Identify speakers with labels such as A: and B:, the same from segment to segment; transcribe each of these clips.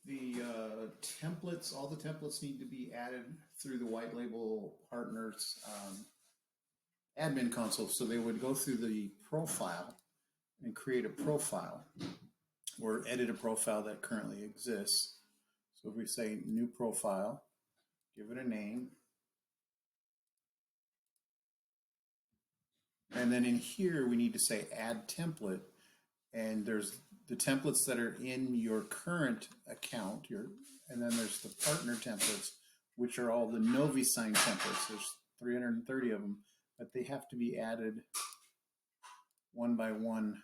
A: The templates, all the templates need to be added through the white label partners admin console. So they would go through the profile and create a profile or edit a profile that currently exists. So if we say new profile, give it a name. And then in here, we need to say add template. And there's the templates that are in your current account, and then there's the partner templates, which are all the NoviSign templates. There's 330 of them, but they have to be added one by one.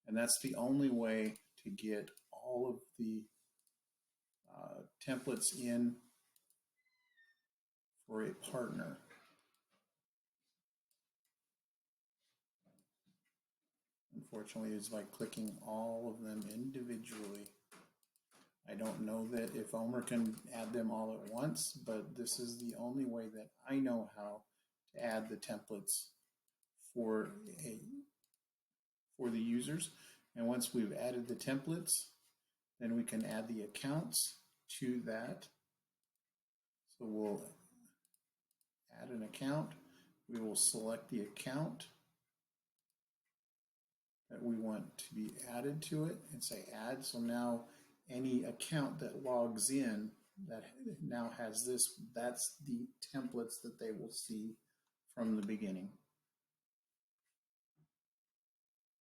A: And that's the only way to get all of the templates in for a partner. Unfortunately, it's by clicking all of them individually. I don't know that if Omer can add them all at once, but this is the only way that I know how to add the templates for the users. And once we've added the templates, then we can add the accounts to that. So we'll add an account. We will select the account that we want to be added to it and say add. So now any account that logs in that now has this, that's the templates that they will see from the beginning.